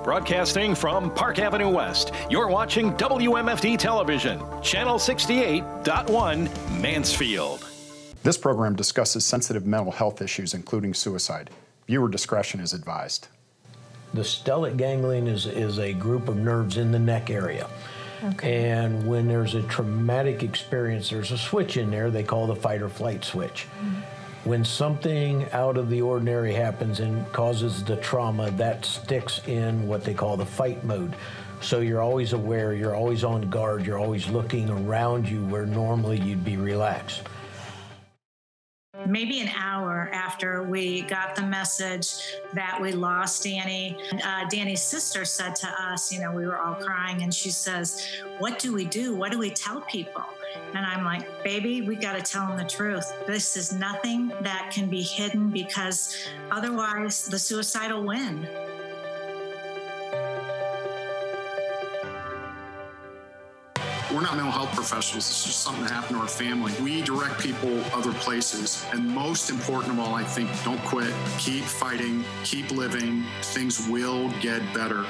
Broadcasting from Park Avenue West, you're watching WMFD Television, Channel 68.1, Mansfield. This program discusses sensitive mental health issues, including suicide. Viewer discretion is advised. The stellate ganglion is a group of nerves in the neck area. Okay. And when there's a traumatic experience, there's a switch in there they call the fight or flight switch. Mm-hmm. When something out of the ordinary happens and causes the trauma, that sticks in what they call the fight mode. So you're always aware, you're always on guard, you're always looking around you where normally you'd be relaxed. Maybe an hour after we got the message that we lost Danny, Danny's sister said to us, we were all crying, and she says, "What do we do? What do we tell people?" And I'm like, "Baby, we got to tell them the truth. This is nothing that can be hidden, because otherwise the suicide will win." We're not mental health professionals. It's just something that happened to our family. We direct people other places. And most important of all, I think, don't quit. Keep fighting. Keep living. Things will get better.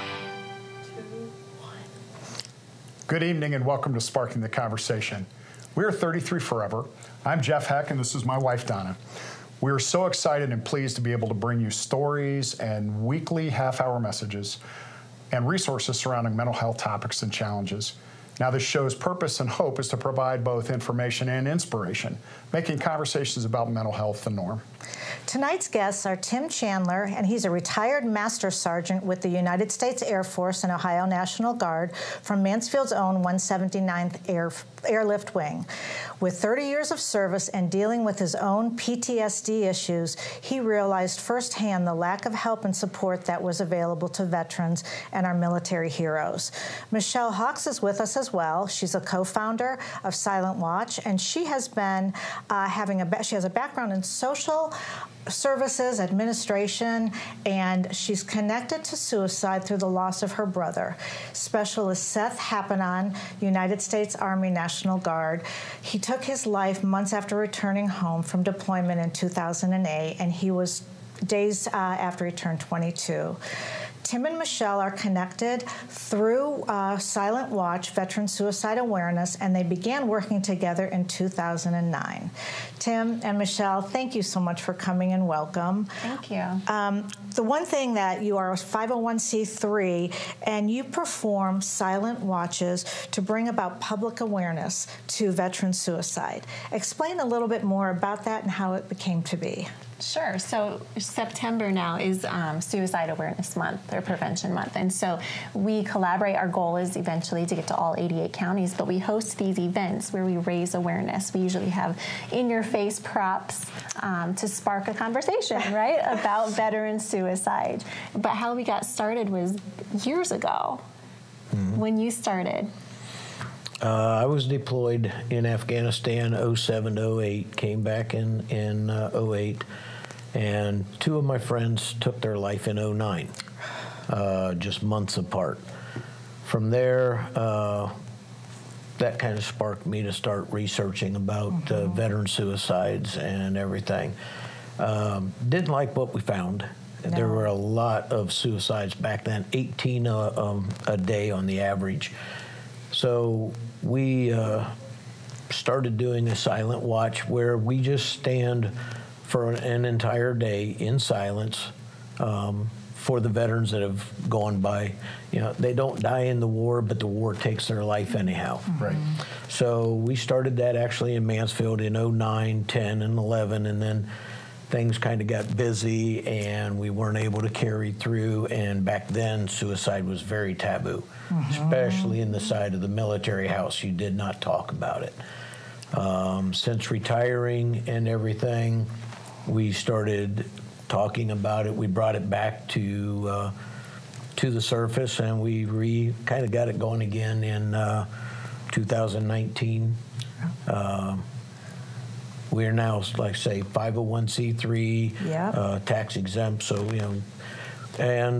Good evening and welcome to Sparking the Conversation. We're 33 Forever. I'm Jeff Heck and this is my wife, Donna. We are so excited and pleased to be able to bring you stories and weekly half-hour messages and resources surrounding mental health topics and challenges. Now, this show's purpose and hope is to provide both information and inspiration, making conversations about mental health the norm. Tonight's guests are Tim Chandler, and he's a retired Master Sergeant with the United States Air Force and Ohio National Guard from Mansfield's own 179th Airlift Wing. With 30 years of service and dealing with his own PTSD issues, he realized firsthand the lack of help and support that was available to veterans and our military heroes. Michele Hawks is with us as well. She's a co-founder of Silent Watch, and she has been she has a background in social services, administration, and she's connected to suicide through the loss of her brother. Specialist Seth Haapanen, United States Army National Guard. He took his life months after returning home from deployment in 2008, and he was days after he turned 22. Tim and Michele are connected through Silent Watch, Veteran Suicide Awareness, and they began working together in 2009. Tim and Michele, thank you so much for coming and welcome. Thank you. The one thing that you are a 501c3, and you perform silent watches to bring about public awareness to veteran suicide. Explain a little bit more about that and how it became to be. Sure. So September now is Suicide Awareness Month, or Prevention Month. And so we collaborate. Our goal is eventually to get to all 88 counties, but we host these events where we raise awareness. We usually have in-your-face props to spark a conversation, right, about veteran suicide. But how we got started was years ago, when you started. I was deployed in Afghanistan 07 to 08, came back in 08, and two of my friends took their life in 09, just months apart. From there, that kind of sparked me to start researching about veteran suicides and everything. Didn't like what we found. No. There were a lot of suicides back then, 18 a day on the average. So we started doing a silent watch where we just stand for an entire day in silence for the veterans that have gone by. They don't die in the war, but the war takes their life anyhow. Right. So we started that actually in Mansfield in 09, 10, and 11, and then things kind of got busy and we weren't able to carry through, and back then suicide was very taboo, especially in the side of the military house. You did not talk about it. Since retiring and everything, we started talking about it. We brought it back to the surface, and we kind of got it going again in 2019. We're now, like I say, 501c3, tax exempt, so, and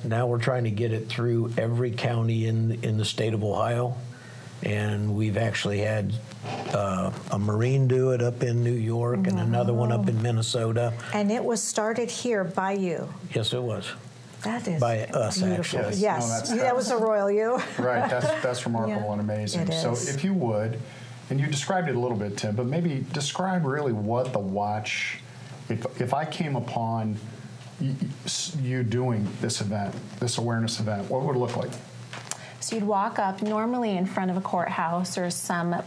now we're trying to get it through every county in the state of Ohio. And we've actually had a Marine do it up in New York and another one up in Minnesota. And it was started here by you. Yes, it was. That is by us, beautiful. actually. Yes, that was a royal you. Right, that's remarkable and amazing. It So is. if you would, and you described it a little bit, Tim, but maybe describe really what the watch, if I came upon you doing this event, this awareness event, what would it look like? So you'd walk up normally in front of a courthouse or some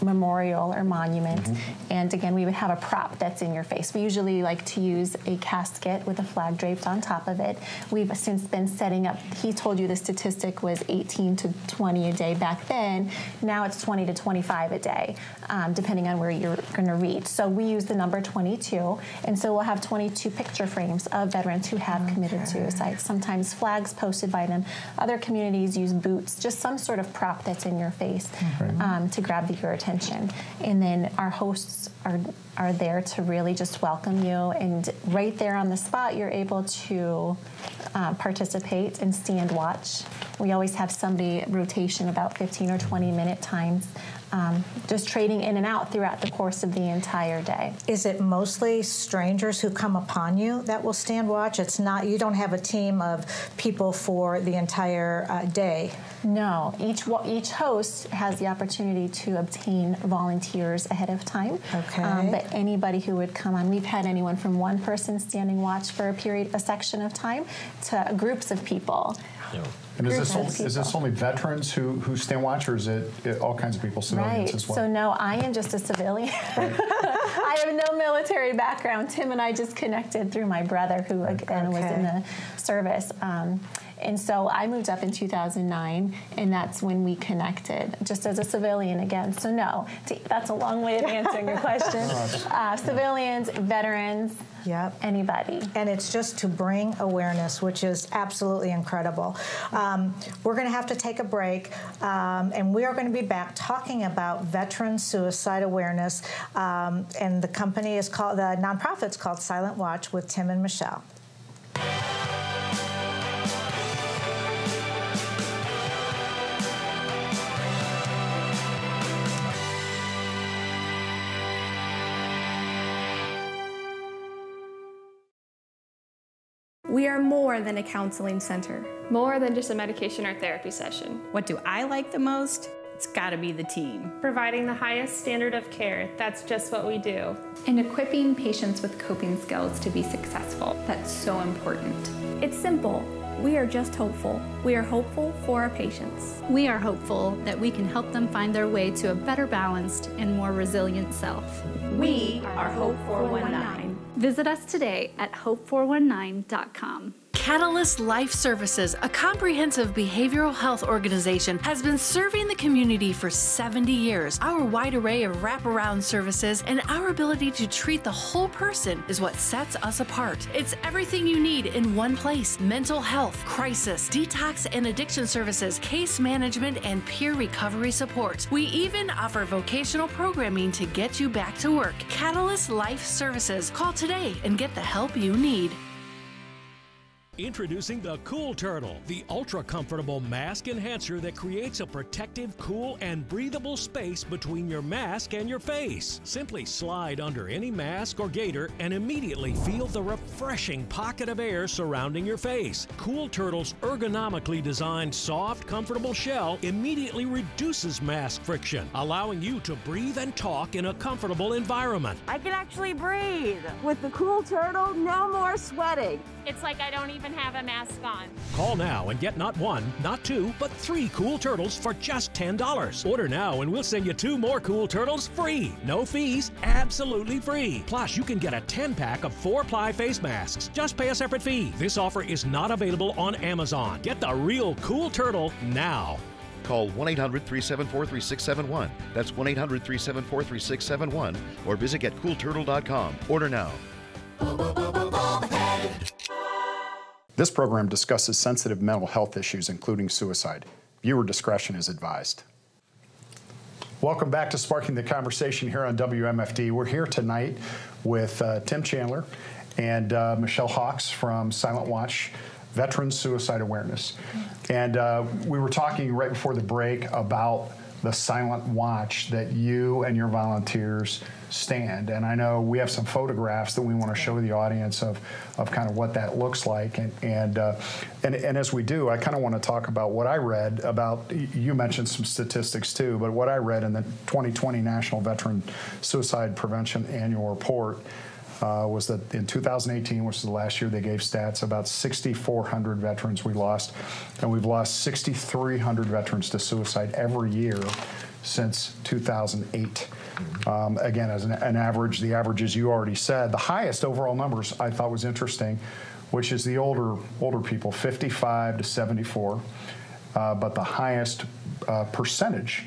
memorial or monument, and again we would have a prop that's in your face. We usually like to use a casket with a flag draped on top of it. We've since been setting up, he told you the statistic was 18 to 20 a day back then. Now it's 20 to 25 a day, depending on where you're going to reach. So we use the number 22, and so we'll have 22 picture frames of veterans who have committed suicide. Sometimes flags posted by them. Other communities use boots, just some sort of prop that's in your face to grab your attention. And then our hosts are there to really just welcome you, and right there on the spot you're able to participate and stand watch. We always have somebody rotation about 15 or 20 minute times, just trading in and out throughout the course of the entire day. Is it mostly strangers who come upon you that will stand watch? It's not, you don't have a team of people for the entire day? No, each host has the opportunity to obtain volunteers ahead of time. Okay. But anybody who would come on, we've had anyone from one person standing watch for a section of time, to groups of people. Yeah. And is this only veterans who stand watch, or is it all kinds of people, civilians as well? So no, I am just a civilian. I have no military background. Tim and I just connected through my brother, who again was in the service. And so I moved up in 2009, and that's when we connected, just as a civilian again. So no, that's a long way of answering your question. Civilians, veterans, anybody. And it's just to bring awareness, which is absolutely incredible. We're going to have to take a break, and we are going to be back talking about veteran suicide awareness. And the company is called, the nonprofit's called Silent Watch, with Tim and Michele. We are more than a counseling center. More than just a medication or therapy session. What do I like the most? It's gotta be the team. Providing the highest standard of care, that's just what we do. And equipping patients with coping skills to be successful, that's so important. It's simple. We are just hopeful. We are hopeful for our patients. We are hopeful that we can help them find their way to a better balanced and more resilient self. We are Hope 419. Visit us today at hope419.com. Catalyst Life Services, a comprehensive behavioral health organization, has been serving the community for 70 years. Our wide array of wraparound services and our ability to treat the whole person is what sets us apart. It's everything you need in one place: mental health, crisis, detox and addiction services, case management, and peer recovery support. We even offer vocational programming to get you back to work. Catalyst Life Services. Call today and get the help you need. Introducing the Cool Turtle, the ultra-comfortable mask enhancer that creates a protective, cool, and breathable space between your mask and your face. Simply slide under any mask or gaiter and immediately feel the refreshing pocket of air surrounding your face. Cool Turtle's ergonomically designed, soft, comfortable shell immediately reduces mask friction, allowing you to breathe and talk in a comfortable environment. I can actually breathe. With the Cool Turtle, no more sweating. It's like I don't even have a mask on. Call now and get not one, not two, but 3 Cool Turtles for just $10. Order now and we'll send you 2 more Cool Turtles free. No fees, absolutely free. Plus, you can get a 10-pack of 4-ply face masks. Just pay a separate fee. This offer is not available on Amazon. Get the real Cool Turtle now. Call 1-800-374-3671. That's 1-800-374-3671. Or visit getcoolturtle.com. Order now. This program discusses sensitive mental health issues, including suicide. Viewer discretion is advised. Welcome back to Sparking the Conversation here on WMFD. We're here tonight with Tim Chandler and Michele Hawks from Silent Watch, Veteran Suicide Awareness. And we were talking right before the break about the silent watch that you and your volunteers stand. And I know we have some photographs that we want to show the audience of kind of what that looks like. And as we do, I kind of want to talk about what I read about, you mentioned some statistics too, but what I read in the 2020 National Veteran Suicide Prevention Annual Report was that in 2018, which is the last year they gave stats, about 6,400 veterans we lost, and we've lost 6,300 veterans to suicide every year since 2008. Again, as an average, the average, as you already said, the highest overall numbers I thought was interesting, which is the older people, 55 to 74, but the highest percentage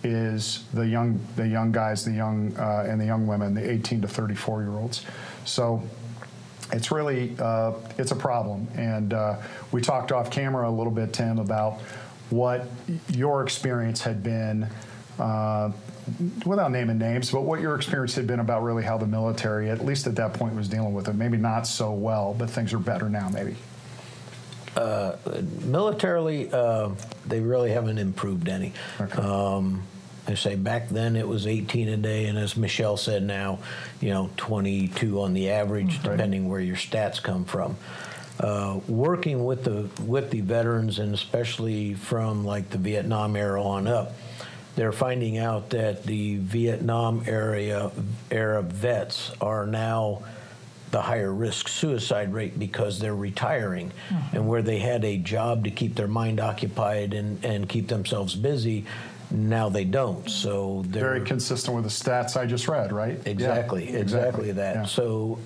is the young guys, and the young women, the 18 to 34-year-olds. So it's really it's a problem, and we talked off camera a little bit, Tim, about what your experience had been. Without naming names, but what your experience had been about really how the military, at least at that point, was dealing with it. Maybe not so well, but things are better now, maybe. Militarily, they really haven't improved any. Okay. I say back then it was 18 a day, and as Michele said now, 22 on the average, depending where your stats come from. Working with the veterans, and especially from like the Vietnam era on up, they're finding out that the Vietnam era vets are now the higher risk suicide rate because they're retiring. And where they had a job to keep their mind occupied and keep themselves busy, now they don't. So they're very consistent with the stats I just read, right? Exactly, exactly that. Yeah. So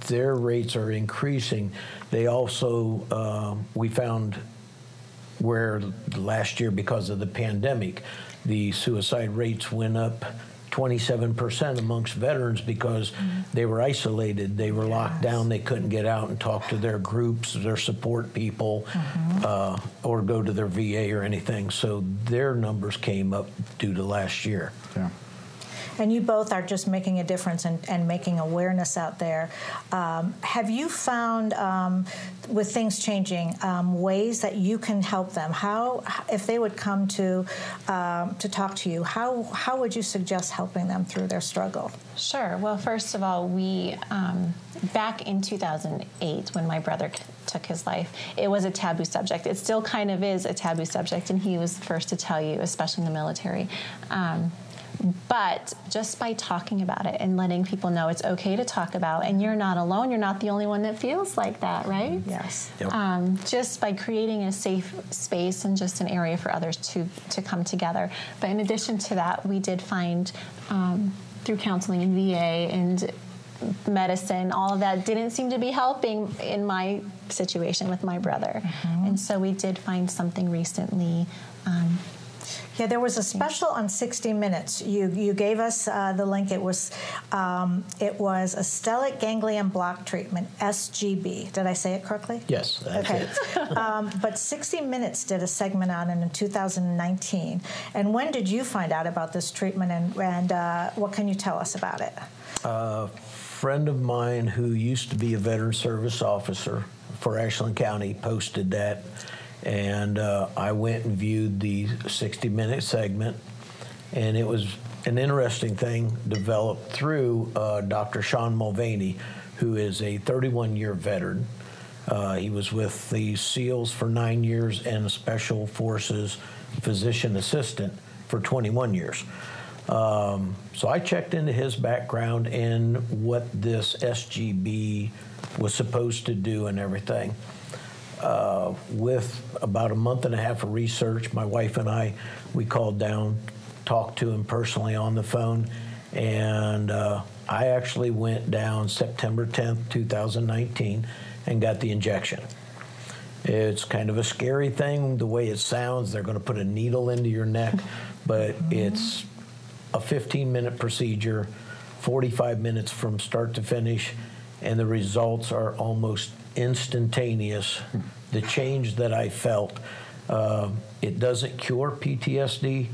their rates are increasing. They also, we found where last year, because of the pandemic, the suicide rates went up 27% amongst veterans because they were isolated, they were locked down, they couldn't get out and talk to their groups, their support people, or go to their VA or anything. So their numbers came up due to last year. Yeah. And you both are just making a difference and making awareness out there. Have you found, with things changing, ways that you can help them? How, if they would come to talk to you, how would you suggest helping them through their struggle? Sure. Well, first of all, we, back in 2008, when my brother took his life, it was a taboo subject. It still kind of is a taboo subject, and he was the first to tell you, especially in the military. But just by talking about it and letting people know it's okay to talk about, and you're not alone, you're not the only one that feels like that, right? Yes. Yep. Just by creating a safe space and just an area for others to come together. But in addition to that, we did find through counseling in VA and medicine, all of that didn't seem to be helping in my situation with my brother. And so we did find something recently. Yeah, there was a special on 60 Minutes. You gave us the link. It was a stellate ganglion block treatment, SGB. Did I say it correctly? Yes, that's it. But 60 Minutes did a segment on it in 2019. And when did you find out about this treatment, and what can you tell us about it? A friend of mine who used to be a veteran service officer for Ashland County posted that. And I went and viewed the 60-minute segment, and it was an interesting thing developed through Dr. Sean Mulvaney, who is a 31-year veteran. He was with the SEALs for 9 years and a Special Forces physician assistant for 21 years. So I checked into his background and what this SGB was supposed to do and everything. With about a month and a half of research, my wife and we called down, talked to him personally on the phone, and I actually went down September 10th, 2019, and got the injection. It's kind of a scary thing, the way it sounds. They're going to put a needle into your neck, but it's a 15-minute procedure, 45 minutes from start to finish, and the results are almost instantaneous. The change that I felt, it doesn't cure PTSD,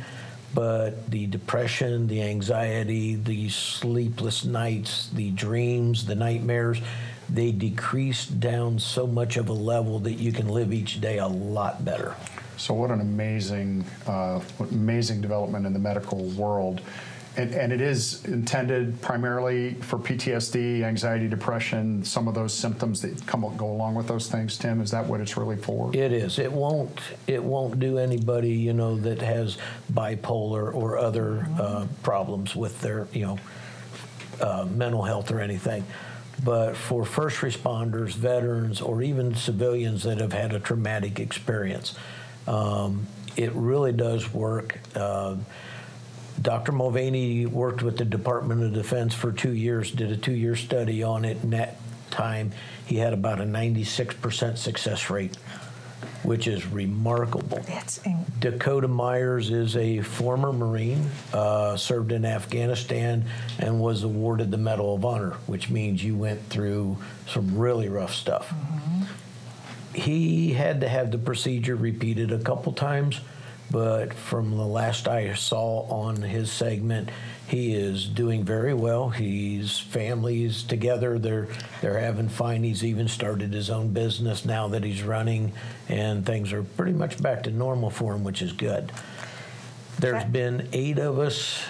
but the depression, the anxiety, the sleepless nights, the dreams, the nightmares, they decrease down so much of a level that you can live each day a lot better. So what an amazing development in the medical world. And it is intended primarily for PTSD, anxiety, depression, some of those symptoms that go along with those things. Tim, is that what it's really for? It is. It won't do anybody, you know, that has bipolar or other problems with their, you know, mental health or anything. But for first responders, veterans, or even civilians that have had a traumatic experience, it really does work. Dr. Mulvaney worked with the Department of Defense for 2 years, did a 2-year study on it, and that time he had about a 96% success rate, which is remarkable. Dakota Myers is a former Marine, served in Afghanistan, and was awarded the Medal of Honor, which means you went through some really rough stuff. He had to have the procedure repeated a couple times, but from the last I saw on his segment, he is doing very well. His family's together. They're having fun. He's even started his own business now that he's running, and things are pretty much back to normal for him, which is good. There's been 8 of us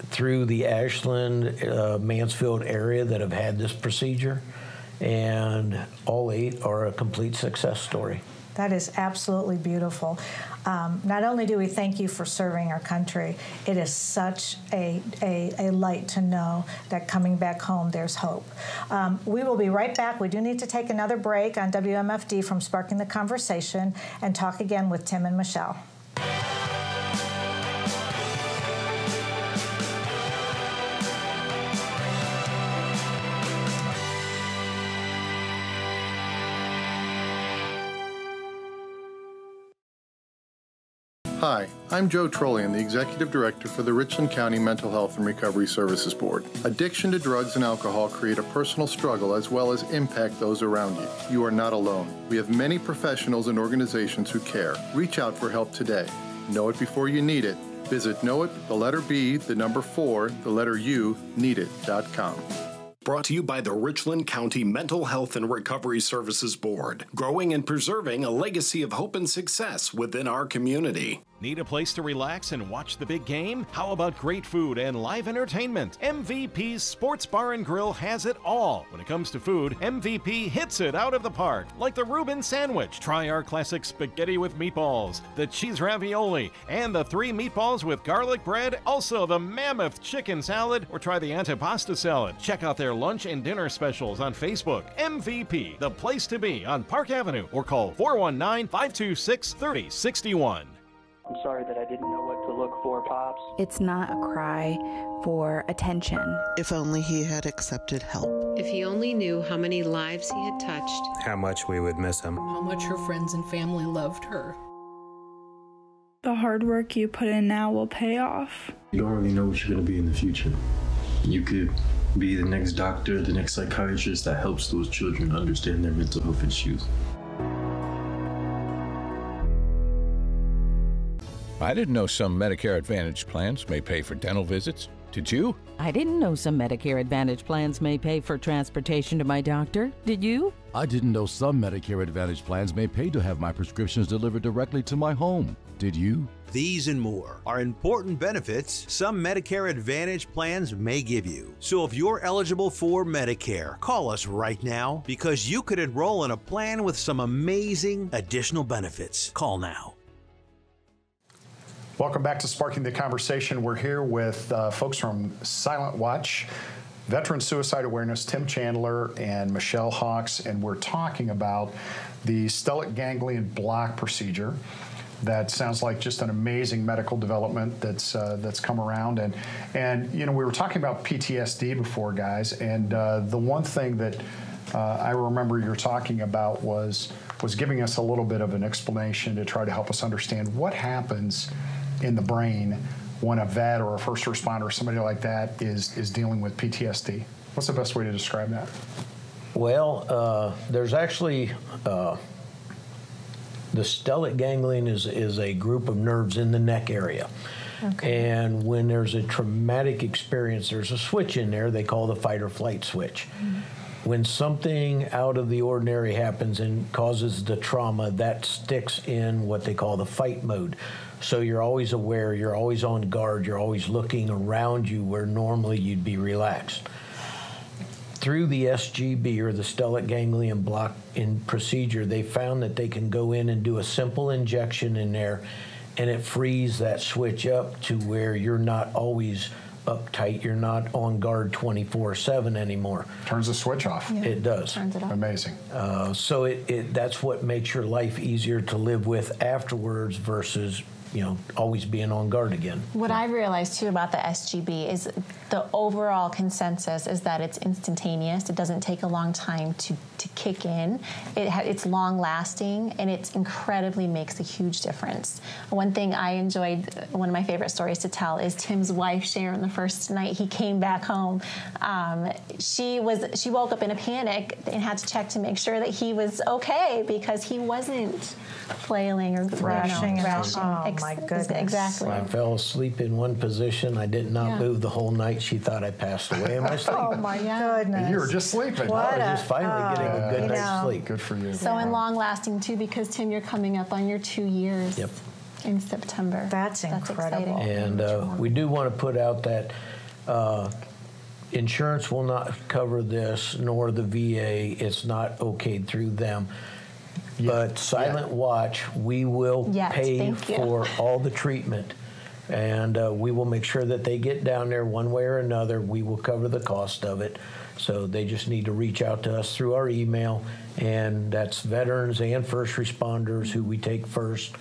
through the Ashland, Mansfield area that have had this procedure, and all 8 are a complete success story. That is absolutely beautiful. Not only do we thank you for serving our country, it is such a light to know that coming back home, there's hope. We will be right back. We do need to take another break on WMFD from Sparking the Conversation and talk again with Tim and Michele. Hi, I'm Joe Trollian, the Executive Director for the Richland County Mental Health and Recovery Services Board. Addiction to drugs and alcohol create a personal struggle as well as impact those around you. You are not alone. We have many professionals and organizations who care. Reach out for help today. Know it before you need it. Visit know it, the letter B, the number 4, the letter U, needit.com. Brought to you by the Richland County Mental Health and Recovery Services Board, growing and preserving a legacy of hope and success within our community. Need a place to relax and watch the big game? How about great food and live entertainment? MVP's Sports Bar and Grill has it all. When it comes to food, MVP hits it out of the park, like the Reuben sandwich. Try our classic spaghetti with meatballs, the cheese ravioli, and the 3 meatballs with garlic bread, also the mammoth chicken salad, or try the antipasta salad. Check out their lunch and dinner specials on Facebook. MVP, the place to be on Park Avenue, or call 419-526-3061. I'm sorry that I didn't know what to look for, Pops. It's not a cry for attention. If only he had accepted help. If he only knew how many lives he had touched. How much we would miss him. How much her friends and family loved her. The hard work you put in now will pay off. You don't really know what you're going to be in the future. You could be the next doctor, the next psychiatrist that helps those children understand their mental health issues. I didn't know some Medicare Advantage plans may pay for dental visits. Did you? I didn't know some Medicare Advantage plans may pay for transportation to my doctor. Did you? I didn't know some Medicare Advantage plans may pay to have my prescriptions delivered directly to my home. Did you? These and more are important benefits some Medicare Advantage plans may give you. So if you're eligible for Medicare, call us right now because you could enroll in a plan with some amazing additional benefits. Call now. Welcome back to Sparking the Conversation. We're here with folks from Silent Watch, Veteran Suicide Awareness, Tim Chandler and Michele Hawks, and we're talking about the stellate ganglion block procedure. That sounds like just an amazing medical development that's come around, and you know, we were talking about PTSD before, guys, and the one thing that I remember you were talking about was giving us a little bit of an explanation to try to help us understand what happens in the brain when a vet or a first responder or somebody like that is dealing with PTSD. What's the best way to describe that? Well, there's actually the stellate ganglion is a group of nerves in the neck area. Okay. And when there's a traumatic experience, there's a switch in there they call the fight or flight switch. Mm-hmm. when something out of the ordinary happens and causes the trauma, that sticks in what they call the fight mode. So you're always aware, you're always on guard, you're always looking around you where normally you'd be relaxed. Through the SGB, or the stellate ganglion block in procedure, they found that they can go in and do a simple injection in there, and it frees that switch up to where you're not always uptight, you're not on guard 24/7 anymore. Turns the switch off. Yeah. It does. Turns it off. Amazing. So that's what makes your life easier to live with afterwards versus, you know, always being on guard again. What I realized too about the SGB is the overall consensus is that it's instantaneous. It doesn't take a long time to kick in. It's long lasting, and it incredibly makes a huge difference. One thing I enjoyed, one of my favorite stories to tell, is Tim's wife Sharon. The first night he came back home, she woke up in a panic and had to check to make sure that he was okay, because he wasn't flailing or thrashing. Oh my goodness! Exactly. I fell asleep in one position. I did not move the whole night. She thought I passed away in my sleep. Oh my goodness! And you were just sleeping. What I was just finally getting a good night's sleep. Good for you. So and long lasting too, because Tim, you're coming up on your 2 years. Yep. In September. That's incredible. Exciting. And we do want to put out that insurance will not cover this, nor the VA. It's not okayed through them. But Silent Watch, we will pay for all the treatment, and we will make sure that they get down there one way or another. We will cover the cost of it. So they just need to reach out to us through our email, and that's veterans and first responders who we take first,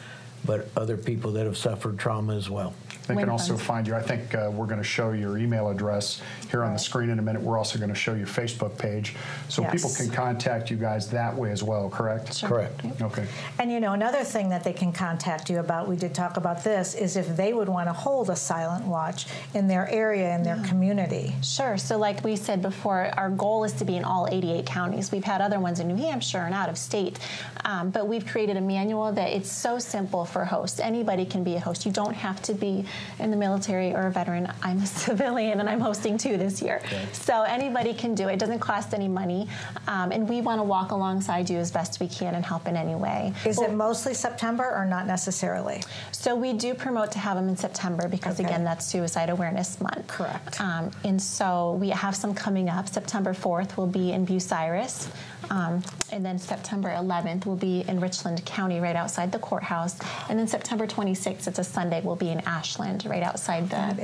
but other people that have suffered trauma as well. They can also find you. I think we're going to show your email address here on the screen in a minute. We're also going to show your Facebook page, so people can contact you guys that way as well, correct? Sure. Correct. Yep. Okay. And you know, another thing that they can contact you about, we did talk about this, is if they would want to hold a silent watch in their area, in their community. Sure. So like we said before, our goal is to be in all 88 counties. We've had other ones in New Hampshire and out of state, but we've created a manual that it's so simple for hosts. Anybody can be a host. You don't have to be in the military or a veteran. I'm a civilian, and I'm hosting too this year. Okay. So anybody can do it. It doesn't cost any money, and we want to walk alongside you as best we can and help in any way. Is it mostly September or not necessarily? So we do promote to have them in September because, again, that's Suicide Awareness Month. Correct. And so we have some coming up. September 4th will be in Bucyrus, and then September 11th will be in Richland County right outside the courthouse, and then September 26th, it's a Sunday, will be in Ashland right outside the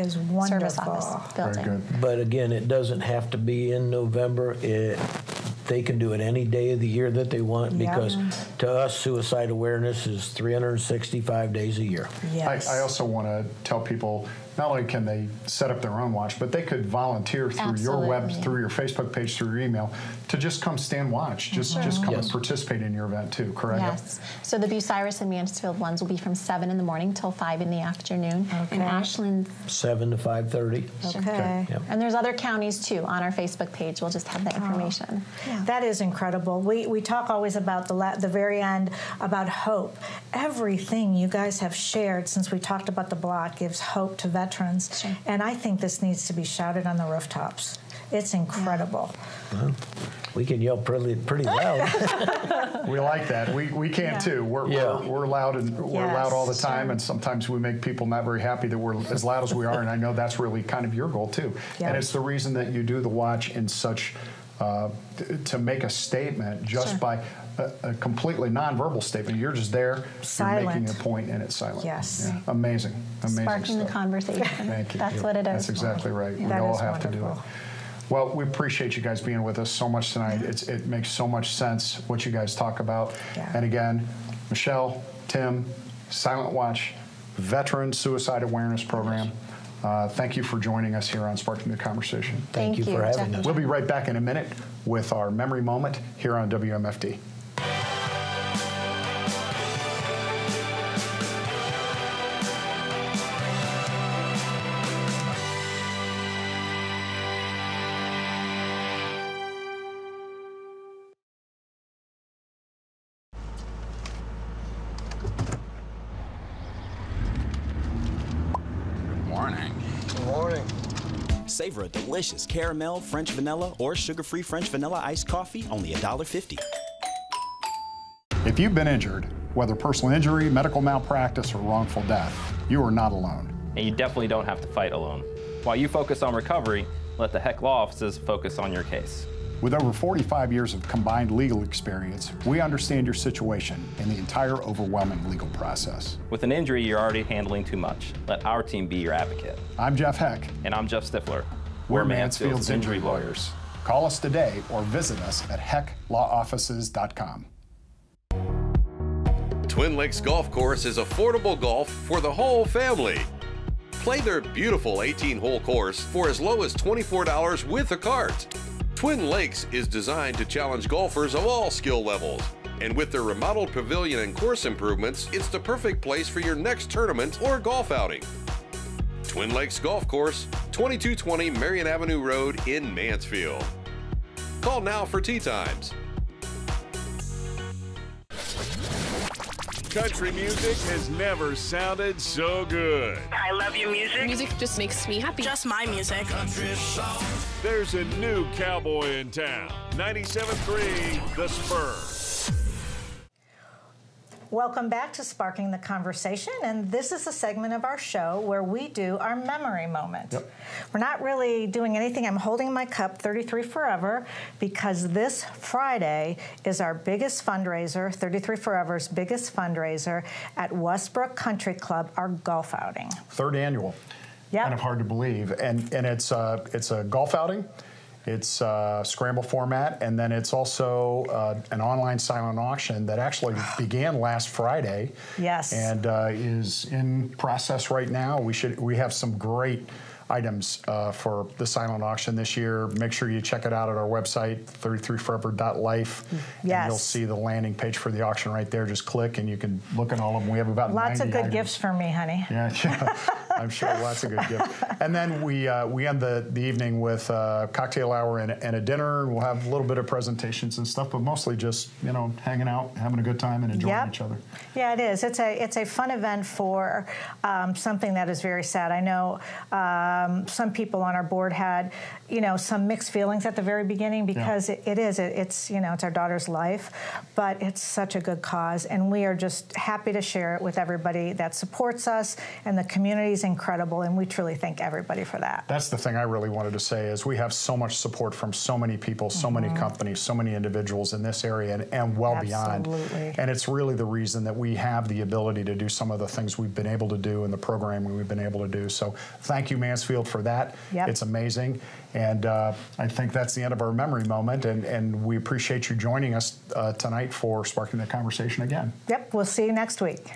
service office building. Very good. But again, it doesn't have to be in November. They can do it any day of the year that they want, because to us, suicide awareness is 365 days a year. Yes. I also want to tell people, not only can they set up their own watch, but they could volunteer through your web, through your Facebook page, through your email, to just come stand watch, just come and participate in your event too, correct? Yes. So the Bucyrus and Mansfield ones will be from 7 in the morning till 5 in the afternoon. Okay. And Ashland 7 to 5:30. Okay. Yep. And there's other counties too on our Facebook page. We'll just have that information. Yeah. That is incredible. We talk always about the very end about hope. Everything you guys have shared since we talked about the block gives hope to veterans, and I think this needs to be shouted on the rooftops. It's incredible. Well, we can yell pretty loud. We like that. We can too. We're loud, and we're loud all the time, and sometimes we make people not very happy that we're as loud as we are, and I know that's really kind of your goal too. And it's the reason that you do the watch in such to make a statement just by a completely nonverbal statement. You're just there, you're making a point, and it's silent. Yes. Yeah. Amazing Sparking stuff. the conversation. Thank you. That's what it is. That's exactly right. We all have to do it. Well, we appreciate you guys being with us so much tonight. It makes so much sense what you guys talk about. And again, Michele, Tim, Silent Watch, Veteran Suicide Awareness Program. Thank you for joining us here on Sparking the Conversation. Thank you for having us. We'll be right back in a minute with our memory moment here on WMFD. Savor a delicious caramel, French vanilla, or sugar-free French vanilla iced coffee, only $1.50. If you've been injured, whether personal injury, medical malpractice, or wrongful death, you are not alone. And you definitely don't have to fight alone. While you focus on recovery, let the Heck Law Offices focus on your case. With over 45 years of combined legal experience, we understand your situation and the entire overwhelming legal process. With an injury you're already handling too much, let our team be your advocate. I'm Jeff Heck. And I'm Jeff Stifler. We're Mansfield's Injury Lawyers. Call us today or visit us at hecklawoffices.com. Twin Lakes Golf Course is affordable golf for the whole family. Play their beautiful 18-hole course for as low as $24 with a cart. Twin Lakes is designed to challenge golfers of all skill levels. And with their remodeled pavilion and course improvements, it's the perfect place for your next tournament or golf outing. Twin Lakes Golf Course, 2220 Marion Avenue Road in Mansfield. Call now for tee times. Country music has never sounded so good. I love your music. Music just makes me happy. Just my music. There's a new cowboy in town. 97.3 The Spur. Welcome back to Sparking the Conversation, and this is a segment of our show where we do our memory moment. Yep. We're not really doing anything. I'm holding my cup, 33 Forever, because this Friday is our biggest fundraiser, 33 Forever's biggest fundraiser at Westbrook Country Club, our golf outing. Third annual. Yep. Kind of hard to believe. And it's a golf outing. It's a scramble format, and then it's also an online silent auction that actually began last Friday. Yes. And is in process right now. We have some great items for the silent auction this year. Make sure you check it out at our website, 33forever.life. Yes. And you'll see the landing page for the auction right there. Just click and you can look at all of them. We have about lots 90 of good items. gifts for me, honey. Yeah. I'm sure lots of good gifts. And then we end the evening with a cocktail hour and a dinner. We'll have a little bit of presentations and stuff, but mostly just, hanging out, having a good time, and enjoying each other. Yeah, it is. It's a fun event for something that is very sad. I know some people on our board had, some mixed feelings at the very beginning because it's our daughter's life, but it's such a good cause, and we are just happy to share it with everybody that supports us, and the community is incredible, and we truly thank everybody for that. That's the thing I really wanted to say is we have so much support from so many people, so many companies, so many individuals in this area and well beyond. Absolutely. And it's really the reason that we have the ability to do some of the things we've been able to do in the programming we've been able to do. So thank you, Mansfield, for that. Yep. It's amazing. And I think that's the end of our memory moment, and we appreciate you joining us tonight for Sparking the Conversation again. Yep, we'll see you next week.